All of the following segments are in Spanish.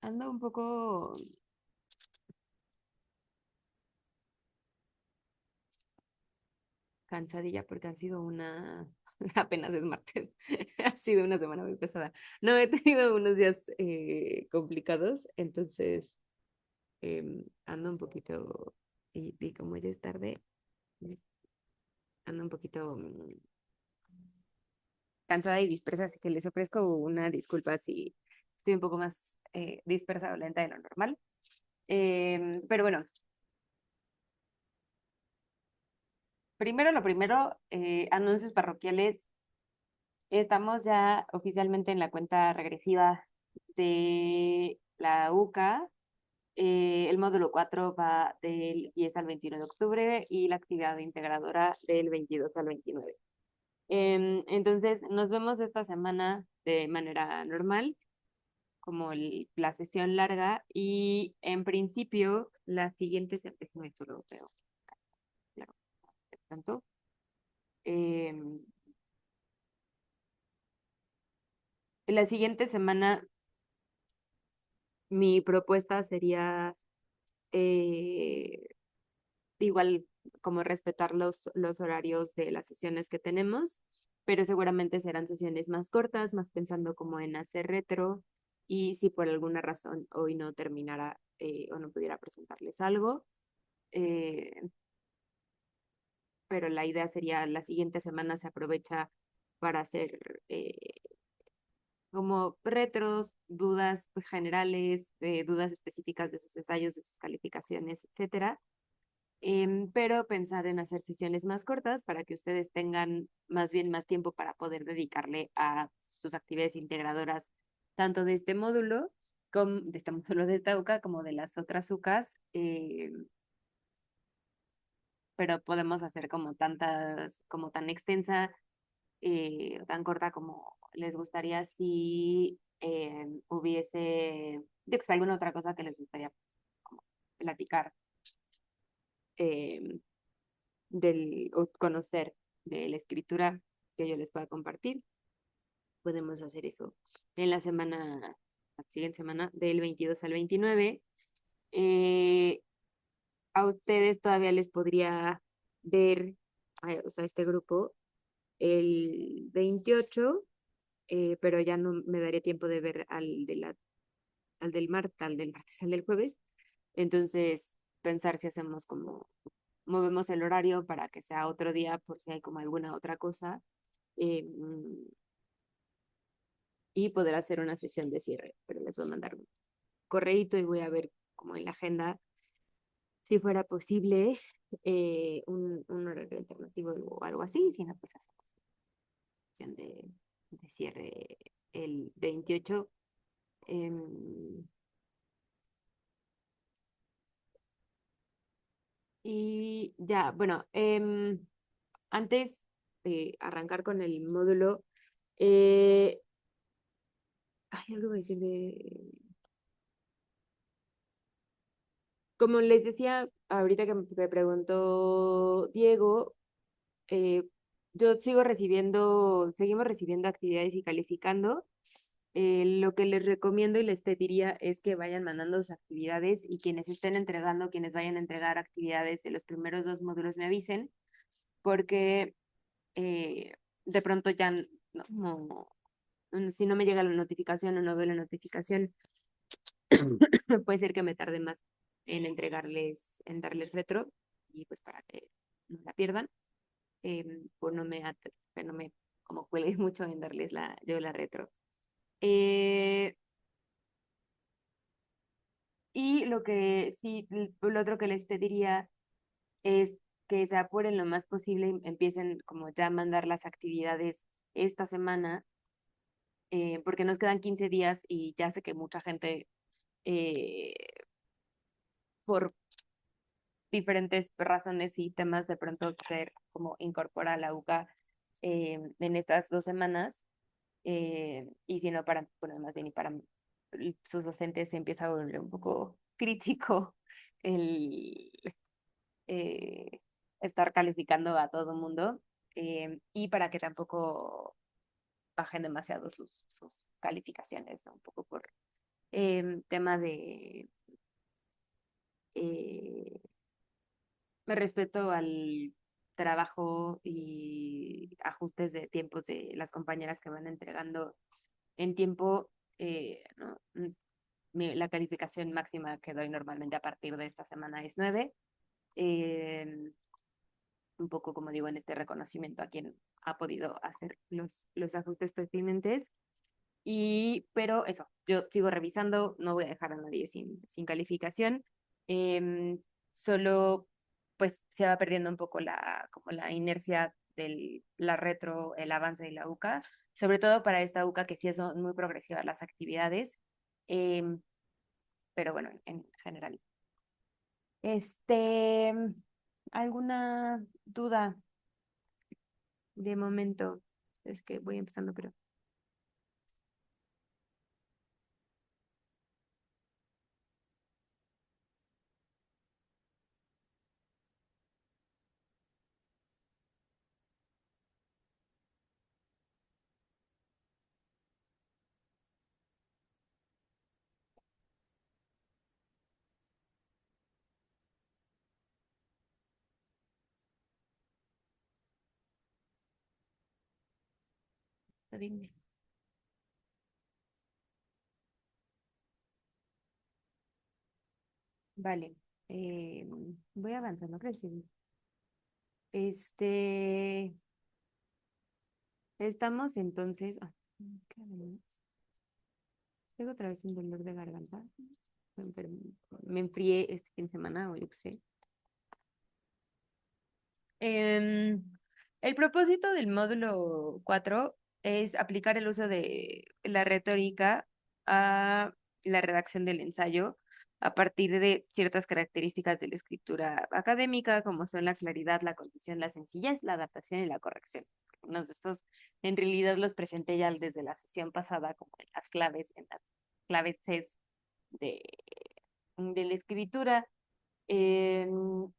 ando un poco cansadilla porque ha sido apenas es martes, ha sido una semana muy pesada. No, he tenido unos días complicados, entonces ando un poquito, y como ya es tarde, ando un poquito cansada y dispersa, así que les ofrezco una disculpa si estoy un poco más dispersa o lenta de lo normal. Pero bueno, primero lo primero, anuncios parroquiales. Estamos ya oficialmente en la cuenta regresiva de la UCA. El módulo 4 va del 10 al 21 de octubre y la actividad integradora del 22 al 29. Entonces, nos vemos esta semana de manera normal, como la sesión larga, y en principio la siguiente, déjame solo veo, claro, de pronto. Em, la siguiente semana mi propuesta sería eh, igual como respetar los horarios de las sesiones que tenemos, pero seguramente serán sesiones más cortas, más pensando como en hacer retro y si por alguna razón hoy no terminara o no pudiera presentarles algo, eh, pero la idea sería la siguiente semana se aprovecha para hacer como retros, dudas generales, dudas específicas de sus ensayos, de sus calificaciones, etcétera. Pero pensar en hacer sesiones más cortas para que ustedes tengan más bien más tiempo para poder dedicarle a sus actividades integradoras, tanto de este módulo, como de este módulo de esta UCA, como de las otras UCAs, pero podemos hacer como tantas, como tan extensa o tan corta como les gustaría si hubiese, pues, alguna otra cosa que les gustaría como platicar. eh, o conocer de la escritura que yo les pueda compartir. Podemos hacer eso en la siguiente semana, del 22 al 29. Eh, a ustedes todavía les podría ver, o sea, este grupo, el 28, pero ya no me daría tiempo de ver al del martes, al del jueves. Entonces, pensar si hacemos como, movemos el horario para que sea otro día por si hay como alguna otra cosa, eh, y poder hacer una sesión de cierre. Pero les voy a mandar un correíto y voy a ver como en la agenda si fuera posible un horario alternativo o algo así, si no, pues hacemos sesión de cierre el 28. em, y ya, bueno, antes de arrancar con el módulo, eh, ay, algo voy a decir de, como les decía ahorita que preguntó Diego, eh, yo seguimos recibiendo actividades y calificando. Lo que les recomiendo y les pediría es que vayan mandando sus actividades y quienes estén entregando, quienes vayan a entregar actividades de los primeros dos módulos me avisen, porque eh, de pronto ya si no me llega la notificación o no veo la notificación, puede ser que me tarde más en darles retro y pues para que no la pierdan, pues que no me como cuelgue mucho en darles yo la retro. Eh, y lo que sí, lo otro que les pediría es que se apuren lo más posible y empiecen como ya a mandar las actividades esta semana, porque nos quedan 15 días y ya sé que mucha gente eh, por diferentes razones y temas de pronto ser como incorpora a la UCA en estas 2 semanas, y si no para, bueno, más bien y para sus docentes se empieza a volver un poco crítico el eh, estar calificando a todo mundo, y para que tampoco bajen demasiado sus calificaciones, ¿no? Un poco tema de eh, respeto al trabajo y ajustes de tiempos de las compañeras que van entregando en tiempo, ¿no? La calificación máxima que doy normalmente a partir de esta semana es 9. eh, un poco, como digo, en este reconocimiento a quien ha podido hacer los ajustes pertinentes. Pero eso, yo sigo revisando, no voy a dejar a nadie sin calificación. Em, Solo pues se va perdiendo un poco como la inercia de la retro, el avance de la UCA, sobre todo para esta UCA que sí son muy progresivas las actividades, em, pero bueno, en general. Este, ¿Alguna duda de momento? Es que voy empezando, pero está bien. Vale, voy avanzando, creo que sí. Este, Estamos entonces. Es que además tengo otra vez un dolor de garganta. Me enfermé- me enfrié este fin de semana, o yo qué sé. Em, el propósito del módulo 4 es aplicar el uso de la retórica a la redacción del ensayo a partir de ciertas características de la escritura académica, como son la claridad, la concisión, la sencillez, la adaptación y la corrección. Uno de estos, en realidad, los presenté ya desde la sesión pasada, como en las claves C de la escritura. Em,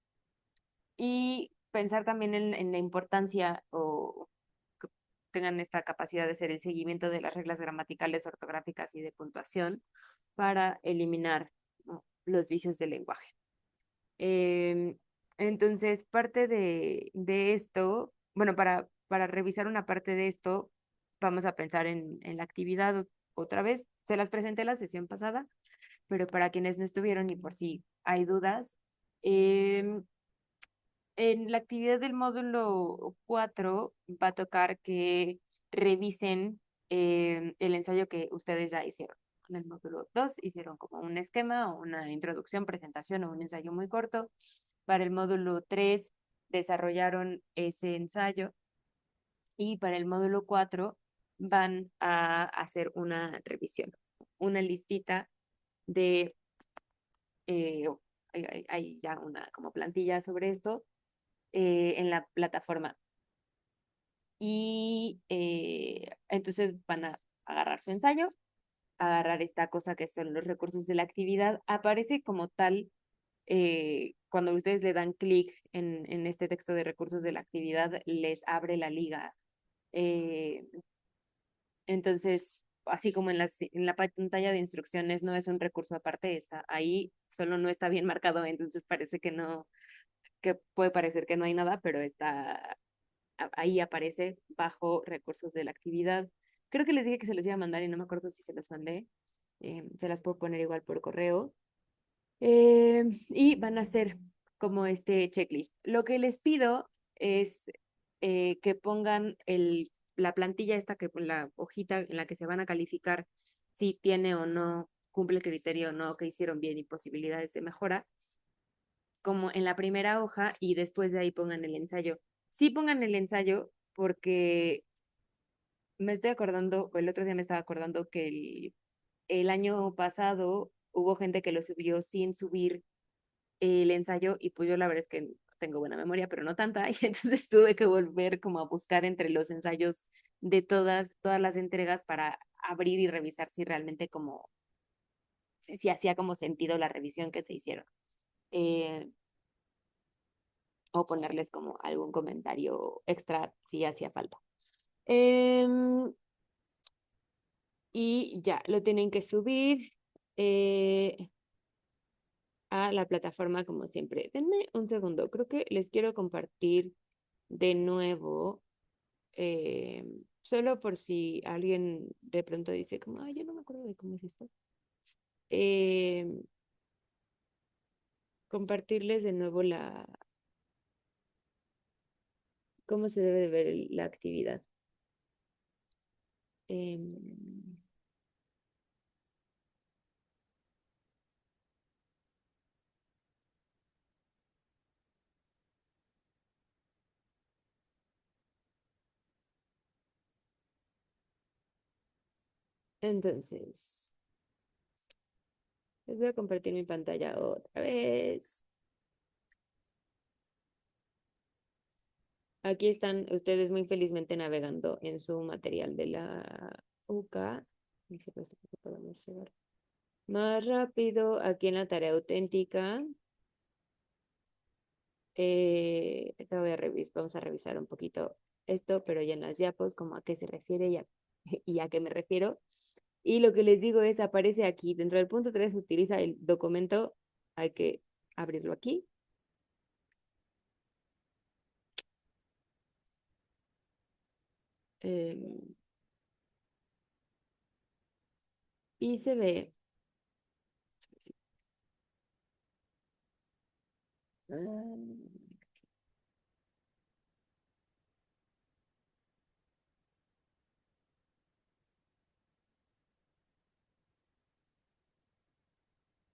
y pensar también en la importancia o que tengan esta capacidad de hacer el seguimiento de las reglas gramaticales, ortográficas y de puntuación para eliminar, ¿no?, los vicios del lenguaje. Em, entonces, parte de esto, bueno, para revisar una parte de esto, vamos a pensar en la actividad otra vez. Se las presenté la sesión pasada, pero para quienes no estuvieron y por si hay dudas, em, en la actividad del módulo 4 va a tocar que revisen el ensayo que ustedes ya hicieron. En el módulo 2 hicieron como un esquema o una introducción, presentación o un ensayo muy corto. Para el módulo 3 desarrollaron ese ensayo y para el módulo 4 van a hacer una revisión, una listita de, eh, hay ya una como plantilla sobre esto en la plataforma. Y entonces van a agarrar su ensayo, agarrar esta cosa que son los recursos de la actividad. Aparece como tal cuando ustedes le dan clic en este texto de recursos de la actividad, les abre la liga. Eh, entonces, así como en la pantalla de instrucciones no es un recurso aparte, está ahí, solo no está bien marcado, entonces parece que no, que puede parecer que no hay nada, pero está ahí aparece bajo recursos de la actividad. Creo que les dije que se les iba a mandar y no me acuerdo si se las mandé. Se las puedo poner igual por correo. Y van a hacer como este checklist. Lo que les pido es que pongan la plantilla esta, la hojita en la que se van a calificar si tiene o no, cumple el criterio o no, que hicieron bien y posibilidades de mejora, como en la primera hoja y después de ahí pongan el ensayo. Sí pongan el ensayo porque me estoy acordando, o el otro día me estaba acordando que el año pasado hubo gente que lo subió sin subir el ensayo y pues yo la verdad es que tengo buena memoria, pero no tanta, y entonces tuve que volver como a buscar entre los ensayos de todas las entregas para abrir y revisar si realmente como, si hacía como sentido la revisión que se hicieron. Eh, o ponerles como algún comentario extra si hacía falta. Em, y ya, lo tienen que subir. eh, a la plataforma como siempre. Denme un segundo, creo que les quiero compartir de nuevo, eh, solo por si alguien de pronto dice como, ay, yo no me acuerdo de cómo es esto. Eh, compartirles de nuevo cómo se debe de ver la actividad. Em, entonces, les voy a compartir mi pantalla otra vez. Aquí están ustedes muy felizmente navegando en su material de la UCA. Y si pues, podemos llegar más rápido aquí en la tarea auténtica. Vamos a revisar un poquito esto, pero ya en las diapos, como a qué se refiere y a qué me refiero. Y lo que les digo es, aparece aquí, dentro del punto 3 utiliza el documento, hay que abrirlo aquí. eh, y se ve, ah,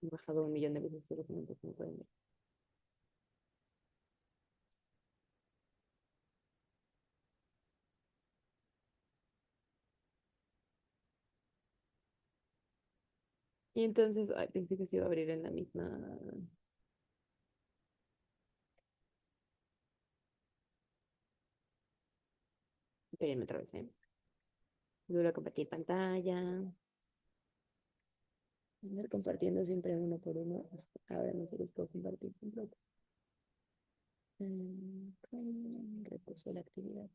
he bajado 1 millón de veces este documento, como pueden ver. Y entonces, ay, pensé que se iba a abrir en la misma. Pero ya me atravesé. Vuelvo a compartir pantalla. Andar compartiendo siempre uno por uno. Ahora no se los puedo compartir completo. Reposo la actividad.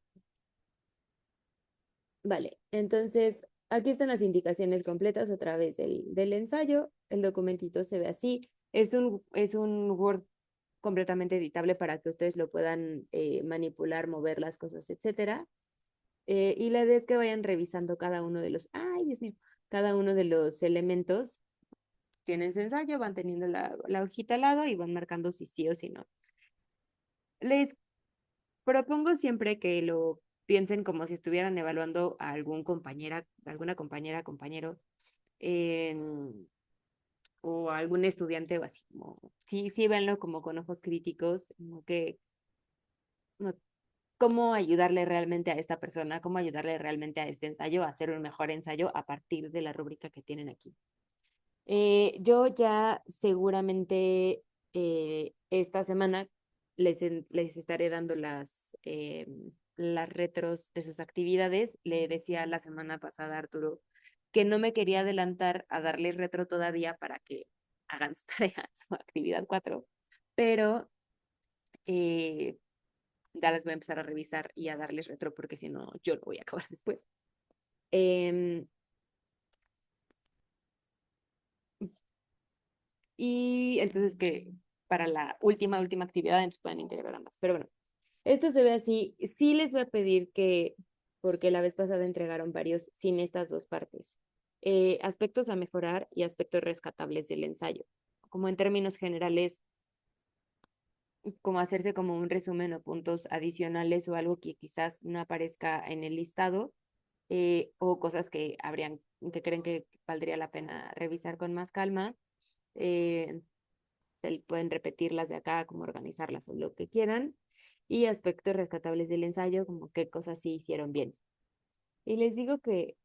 Vale, entonces aquí están las indicaciones completas otra vez del ensayo. El documentito se ve así. Es un Word completamente editable para que ustedes lo puedan manipular, mover las cosas, etcétera. Y la idea es que vayan revisando cada uno de ay, Dios mío, cada uno de los elementos. Tienen su ensayo, van teniendo la hojita al lado y van marcando si sí o si no. Les propongo siempre que lo piensen como si estuvieran evaluando a alguna compañera, compañero, o a algún estudiante o así. Como, sí, sí, véanlo como con ojos críticos, como que no, cómo ayudarle realmente a esta persona, cómo ayudarle realmente a este ensayo a hacer un mejor ensayo a partir de la rúbrica que tienen aquí. Yo ya seguramente esta semana les estaré dando las retros de sus actividades. Le decía la semana pasada a Arturo que no me quería adelantar a darles retro todavía para que hagan su tarea, su actividad 4, pero eh, ya las voy a empezar a revisar y a darles retro porque si no, yo lo voy a acabar después. Em, y entonces que para la última actividad entonces pueden integrar ambas. Pero bueno, esto se ve así. Sí les voy a pedir que, porque la vez pasada entregaron varios sin estas dos partes, aspectos a mejorar y aspectos rescatables del ensayo. Como en términos generales, como hacerse como un resumen o puntos adicionales o algo que quizás no aparezca en el listado, o cosas que creen que valdría la pena revisar con más calma. Eh, pueden repetirlas de acá, como organizarlas o lo que quieran. Y aspectos rescatables del ensayo, como qué cosas sí hicieron bien. Y les digo que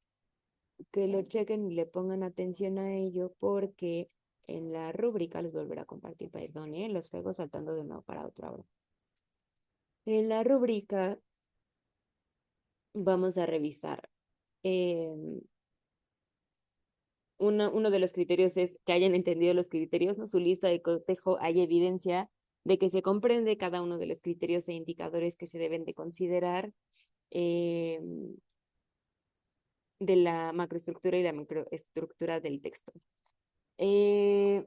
lo chequen y le pongan atención a ello porque en la rúbrica, les volveré a compartir, perdón, los traigo saltando de nuevo para otra hora. En la rúbrica vamos a revisar. eh, uno de los criterios es que hayan entendido los criterios, ¿no? Su lista de cotejo hay evidencia de que se comprende cada uno de los criterios e indicadores que se deben de considerar, eh, de la macroestructura y la microestructura del texto. Eh,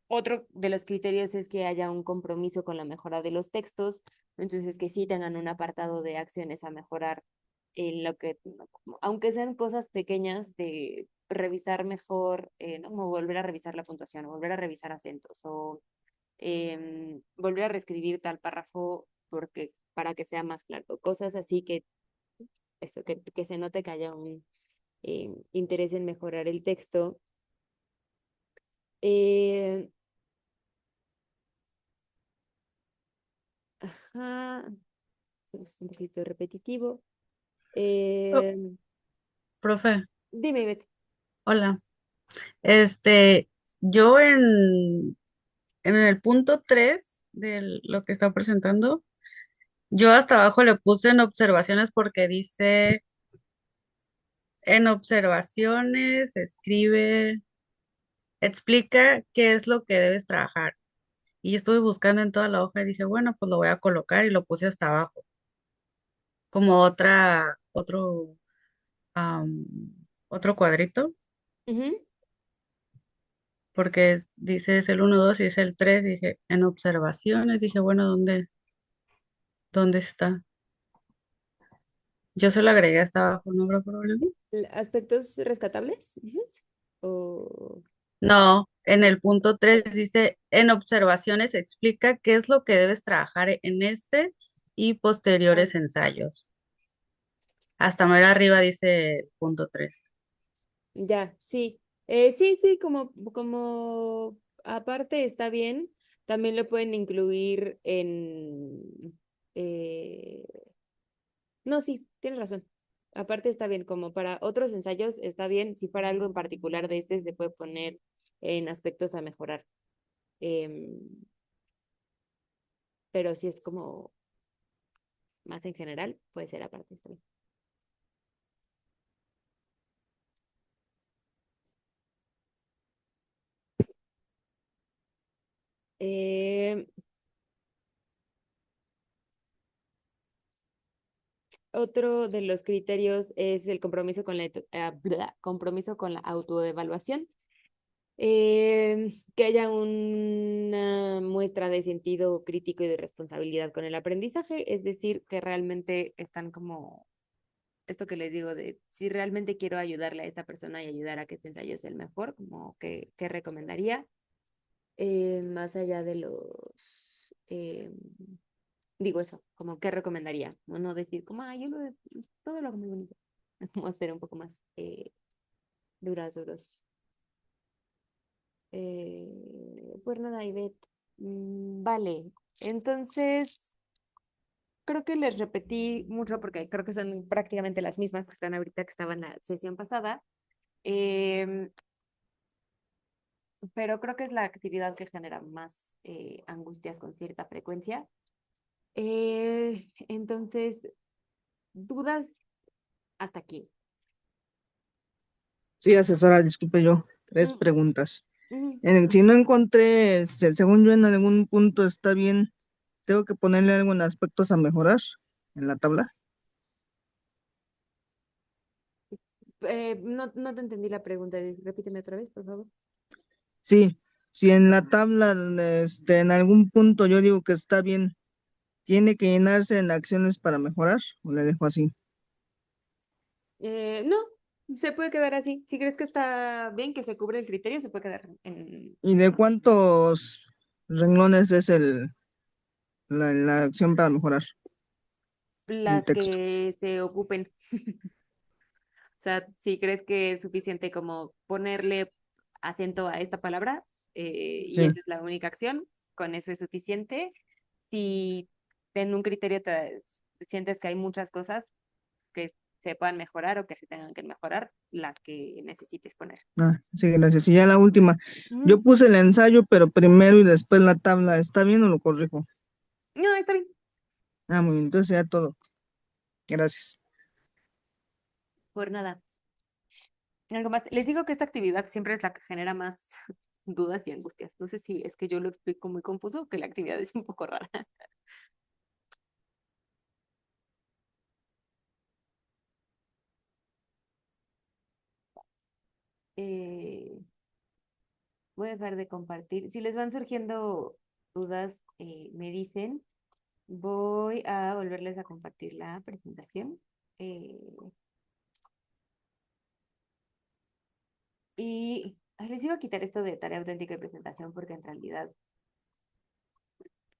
Otro de los criterios es que haya un compromiso con la mejora de los textos, entonces que sí tengan un apartado de acciones a mejorar en lo que, aunque sean cosas pequeñas, de revisar mejor, ¿no? Como volver a revisar la puntuación, o volver a revisar acentos, o volver a reescribir tal párrafo porque, para que sea más claro. Cosas así que, eso, que se note que haya un interés en mejorar el texto. Eh, ajá, es un poquito repetitivo. Oh, Eh, profe, Dime, Beth. hola. Este, yo en el punto 3 de lo que está presentando, yo hasta abajo le puse en observaciones porque dice, en observaciones, escribe, explica qué es lo que debes trabajar. Y estuve buscando en toda la hoja y dije, bueno, pues lo voy a colocar y lo puse hasta abajo, como am, otro cuadrito, Ujú. porque dice es el uno 2 y es el 3 dije, en observaciones, dije, bueno, ¿dónde está? Yo se lo agregué hasta abajo, ¿no habrá problema? ¿Aspectos rescatables, dices? O... No, en el punto 3 dice, en observaciones explica qué es lo que debes trabajar en este y Ah, posteriores ensayos. Hasta más arriba dice el punto 3. ya, sí. Sí, sí, como aparte está bien, también lo pueden incluir en... eh, no, sí, tienes razón. Aparte está bien, como para otros ensayos está bien, si para algo en particular de este se puede poner en aspectos a mejorar. Em, pero si es como más en general, puede ser aparte, está bien. Em, Otro de los criterios es el compromiso con compromiso con la autoevaluación. Que haya una muestra de sentido crítico y de responsabilidad con el aprendizaje, es decir, que realmente están como esto que les digo de si realmente quiero ayudarle a esta persona y ayudar a que este ensayo sea el mejor, como que recomendaría, más allá de los, digo eso, como que recomendaría, no decir como, yo todo lo hago muy bonito, como ser un poco más duros. Pues nada, Ivette. Vale, entonces creo que les repetí mucho porque creo que son prácticamente las mismas que están ahorita que estaban en la sesión pasada. Em, pero creo que es la actividad que genera más angustias con cierta frecuencia. Entonces, dudas hasta aquí. Sí, asesora, disculpe yo. Tres Mm, preguntas. mm. Si no encontré, según yo en algún punto está bien, tengo que ponerle algo en aspectos a mejorar en la tabla. No te entendí la pregunta. Repíteme otra vez, por favor. Sí, si en la tabla, en algún punto yo digo que está bien, ¿tiene que llenarse en acciones para mejorar o le dejo así? No, se puede quedar así. Si crees que está bien, que se cubre el criterio, se puede quedar en ¿Y de cuántos renglones es la acción para mejorar el las texto? que se ocupen. O sea, si crees que es suficiente como ponerle acento a esta palabra y Sí. esa es la única acción, con eso es suficiente. Si en un criterio te sientes que hay muchas cosas que se puedan mejorar o que se tengan que mejorar, las que necesites poner. Ah, sí, gracias. Y ya la última. Yo Ujú. puse el ensayo, pero primero y después la tabla. ¿Está bien o lo corrijo? No, está bien, Ah, muy bien. Entonces ya todo. Gracias. por nada. Algo más. Les digo que esta actividad siempre es la que genera más dudas y angustias. No sé si es que yo lo explico muy confuso o que la actividad es un poco rara. Eh, Voy a dejar de compartir. Si les van surgiendo dudas, me dicen. Voy a volverles a compartir la presentación. eh, y les iba a quitar esto de tarea auténtica y presentación porque en realidad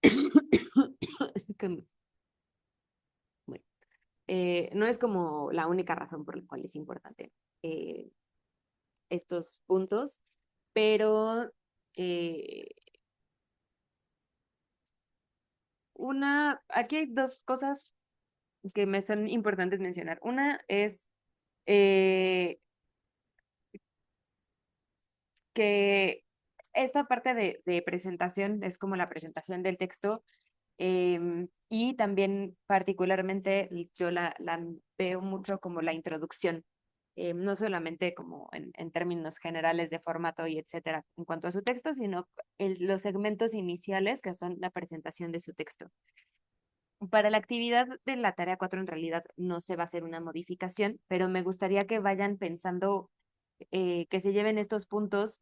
es que, bueno, no es como la única razón por la cual es importante eh, estos puntos, pero eh, aquí hay dos cosas que me son importantes mencionar. Una es eh, que esta parte de presentación es como la presentación del texto, y también particularmente yo la veo mucho como la introducción, no solamente como en términos generales de formato y etcétera en cuanto a su texto, sino los segmentos iniciales que son la presentación de su texto. Para la actividad de la tarea 4 en realidad no se va a hacer una modificación, pero me gustaría que vayan pensando, que se lleven estos puntos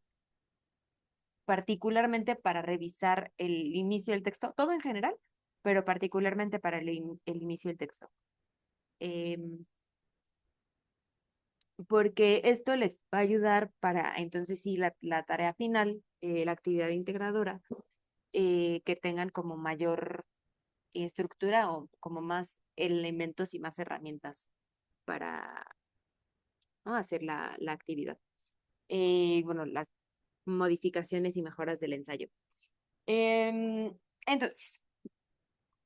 particularmente para revisar el inicio del texto, todo en general, pero particularmente para el inicio del texto. Porque esto les va a ayudar para entonces sí la tarea final, la actividad integradora, que tengan como mayor estructura o como más elementos y más herramientas para, ¿no?, hacer la actividad. Bueno, las modificaciones y mejoras del ensayo. Entonces,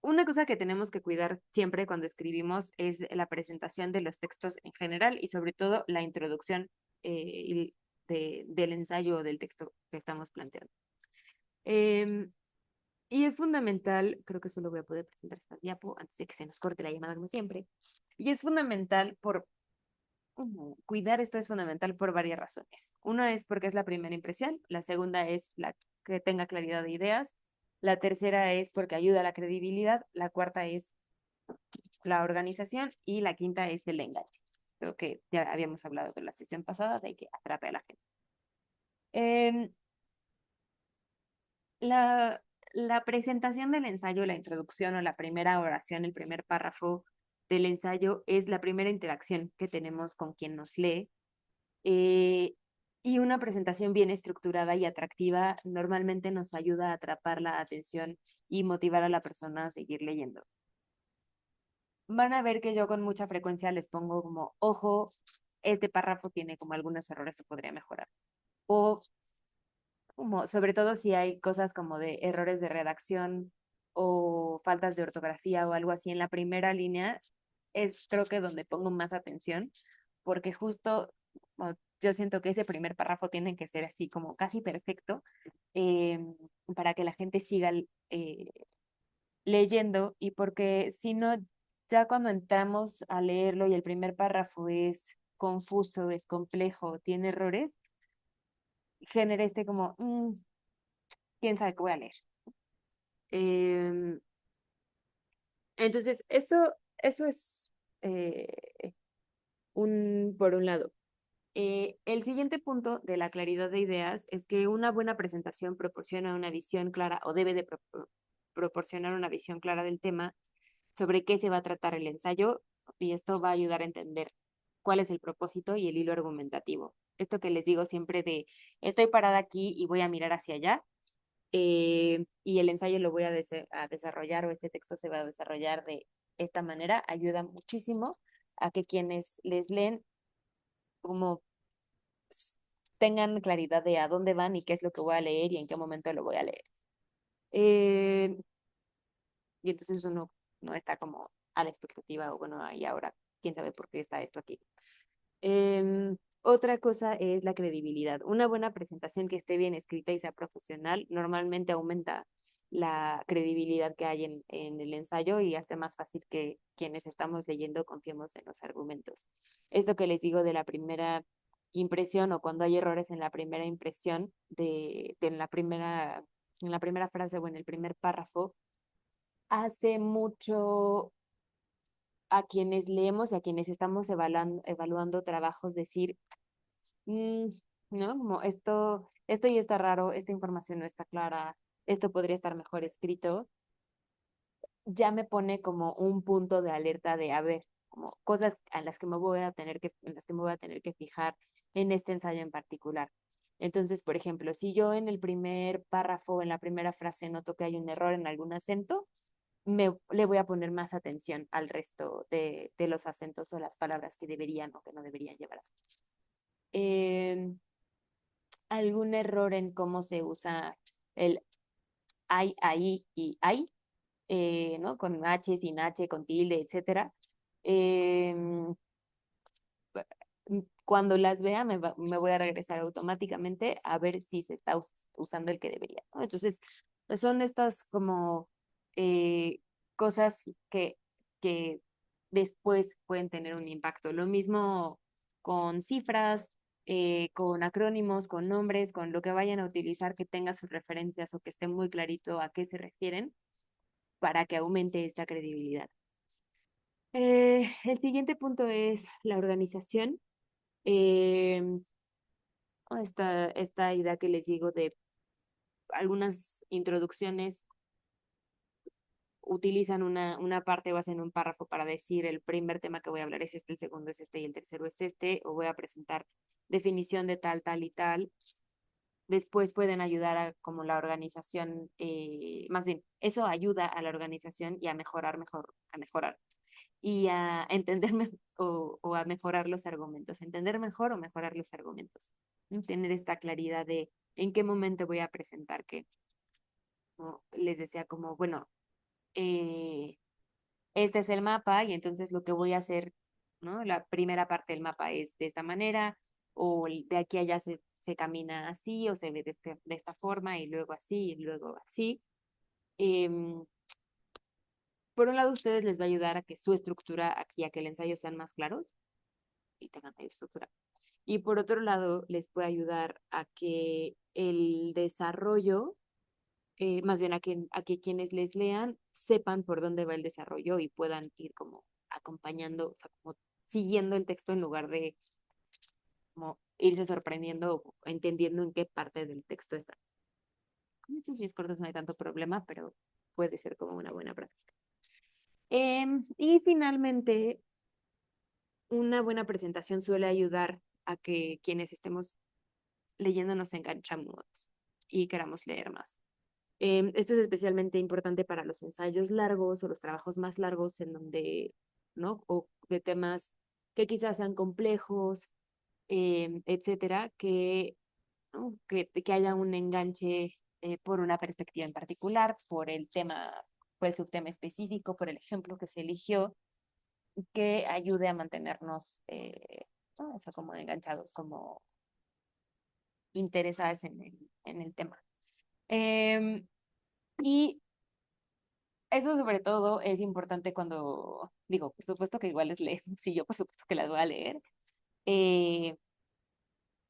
una cosa que tenemos que cuidar siempre cuando escribimos es la presentación de los textos en general y sobre todo la introducción del ensayo o del texto que estamos planteando. Y es fundamental, creo que solo voy a poder presentar esta diapo antes de que se nos corte la llamada como siempre, y es fundamental cuidar esto es fundamental por varias razones. Una es porque es la primera impresión, la segunda es que tenga claridad de ideas, la tercera es porque ayuda a la credibilidad, la cuarta es la organización y la quinta es el enganche. Creo que ya habíamos hablado de la sesión pasada de que atrape a la gente. Em, la, la presentación del ensayo, la introducción o la primera oración, el primer párrafo del ensayo es la primera interacción que tenemos con quien nos lee. Eh, y una presentación bien estructurada y atractiva normalmente nos ayuda a atrapar la atención y motivar a la persona a seguir leyendo. Van a ver que yo con mucha frecuencia les pongo como, ojo, este párrafo tiene como algunos errores que podría mejorar. O como, sobre todo si hay cosas como de errores de redacción o faltas de ortografía o algo así en la primera línea, es creo que donde pongo más atención, porque justo yo siento que ese primer párrafo tiene que ser así como casi perfecto, eh, para que la gente siga leyendo, y porque si no, ya cuando entramos a leerlo y el primer párrafo es confuso, es complejo, tiene errores, genera este como, quién sabe qué voy a leer. Em, entonces, eso es por un lado. El siguiente punto de la claridad de ideas es que una buena presentación proporciona una visión clara o debe de proporcionar una visión clara del tema sobre qué se va a tratar el ensayo, y esto va a ayudar a entender cuál es el propósito y el hilo argumentativo. Esto que les digo siempre de estoy parada aquí y voy a mirar hacia allá, y el ensayo lo voy a desarrollar o este texto se va a desarrollar de esta manera, ayuda muchísimo a que quienes les leen como tengan claridad de a dónde van y qué es lo que voy a leer y en qué momento lo voy a leer. Eh, y entonces uno no está como a la expectativa o bueno, y ahora quién sabe por qué está esto aquí. Otra cosa es la credibilidad. Una buena presentación que esté bien escrita y sea profesional normalmente aumenta la credibilidad que hay en el ensayo y hace más fácil que quienes estamos leyendo confiemos en los argumentos. Esto que les digo de la primera impresión o cuando hay errores en la primera impresión en la primera frase o en el primer párrafo, hace mucho a quienes leemos y a quienes estamos evaluando trabajos decir, "Mm, ¿no? Como esto esto ya está raro, esta información no está clara, esto podría estar mejor escrito, ya me pone como un punto de alerta de, a ver, como cosas a las que me voy a tener que, en las que me voy a tener que fijar en este ensayo en particular. Entonces, por ejemplo, si yo en el primer párrafo, en la primera frase, noto que hay un error en algún acento, le voy a poner más atención al resto de los acentos o las palabras que deberían o que no deberían llevar acentos. Algún error en cómo se usa el hay, ahí y hay, ¿no? Con H, sin H, con tilde, etcétera. Em, Cuando las vea me voy a regresar automáticamente a ver si se está usando el que debería, ¿no? Entonces, pues son estas como eh, cosas que después pueden tener un impacto. Lo mismo con cifras, con acrónimos, con nombres, con lo que vayan a utilizar, que tenga sus referencias o que esté muy clarito a qué se refieren para que aumente esta credibilidad. El siguiente punto es la organización. Eh, esta idea que les digo de algunas introducciones utilizan una parte o hacen un párrafo para decir el primer tema que voy a hablar es este, el segundo es este y el tercero es este, o voy a presentar definición de tal, tal y tal. Después pueden ayudar a como la organización, más bien, eso ayuda a la organización y a mejorar a mejorar y a entenderme o a mejorar los argumentos, entender mejor o mejorar los argumentos, ¿no? Tener esta claridad de en qué momento voy a presentar qué. Como les decía, como, bueno, eh, este es el mapa y entonces lo que voy a hacer, ¿no? La primera parte del mapa es de esta manera, o de aquí a allá se camina así, o se ve de esta forma, y luego así, y luego así. Em, por un lado, a ustedes les va a ayudar a que su estructura y a que el ensayo sean más claros y tengan mayor estructura. Y por otro lado, les puede ayudar a que el desarrollo, más bien a que quienes les lean sepan por dónde va el desarrollo y puedan ir como acompañando, o sea, como siguiendo el texto en lugar de como irse sorprendiendo o entendiendo en qué parte del texto está. Con estos 10 cortos no hay tanto problema, pero puede ser como una buena práctica. Y finalmente, una buena presentación suele ayudar a que quienes estemos leyendo nos enganchamos y queramos leer más. Esto es especialmente importante para los ensayos largos o los trabajos más largos en donde, ¿no? O de temas que quizás sean complejos, etcétera, ¿no? Que haya un enganche por una perspectiva en particular, por el tema, por el subtema específico, por el ejemplo que se eligió, que ayude a mantenernos, ¿no? O sea, como enganchados, como interesadas en el tema. Y eso sobre todo es importante cuando, digo, por supuesto que igual les leemos, sí, yo por supuesto que las voy a leer, eh,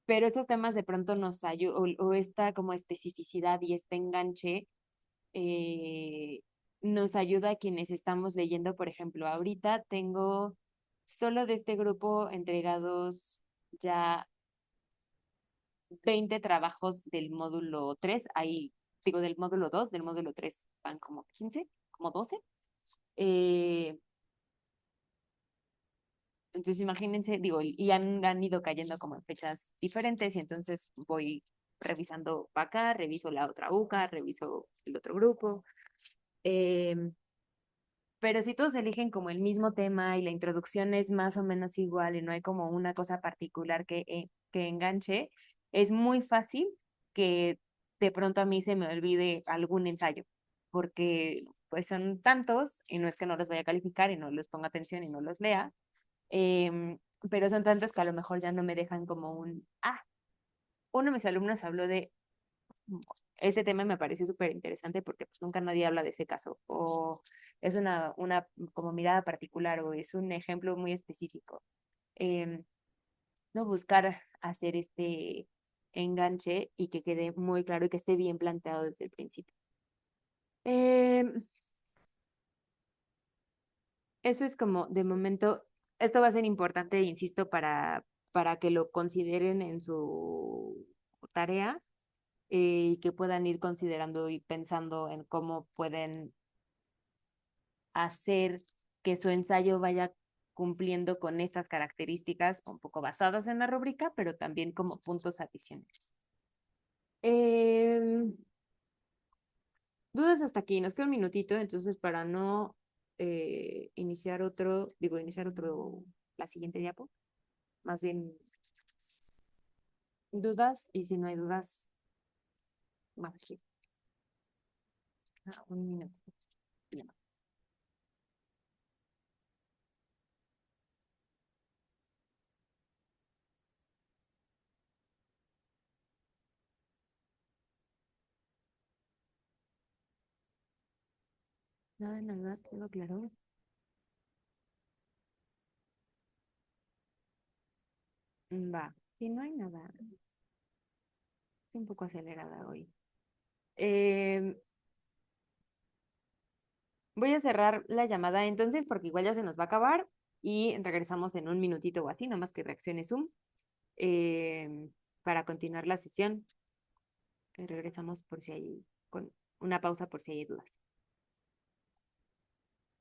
pero estos temas de pronto nos ayudan, o esta como especificidad y este enganche eh, nos ayuda a quienes estamos leyendo, por ejemplo, ahorita tengo solo de este grupo entregados ya 20 trabajos del módulo 3 ahí digo del módulo 2 del módulo 3 van como 15 como 12. Eh, entonces imagínense, digo, y han ido cayendo como en fechas diferentes y entonces voy revisando acá, reviso la otra UCA, reviso el otro grupo. Em, pero si todos eligen como el mismo tema y la introducción es más o menos igual y no hay como una cosa particular que enganche, es muy fácil que de pronto a mí se me olvide algún ensayo, porque pues son tantos y no es que no los vaya a calificar y no los ponga atención y no los lea, pero son tantos que a lo mejor ya no me dejan como uno de mis alumnos habló de este tema y me pareció súper interesante porque pues, nunca nadie habla de ese caso, o es una como mirada particular, o es un ejemplo muy específico. No buscar hacer este enganche y que quede muy claro y que esté bien planteado desde el principio. Em, Eso es como de momento, esto va a ser importante, insisto, para que lo consideren en su tarea. y que puedan ir considerando y pensando en cómo pueden hacer que su ensayo vaya cumpliendo con estas características un poco basadas en la rúbrica, pero también como puntos adicionales. Em, Dudas hasta aquí, nos queda un minutito, entonces para no iniciar otro, la siguiente diapo, más bien dudas, y si no hay dudas, vamos aquí. Un minuto. Bien. Nada, nada, todo claro. Va, si no hay nada, estoy un poco acelerada hoy. Em, Voy a cerrar la llamada entonces porque igual ya se nos va a acabar y regresamos en un minutito o así, nomás que reaccione Zoom para continuar la sesión. Regresamos por si hay, con una pausa por si hay dudas.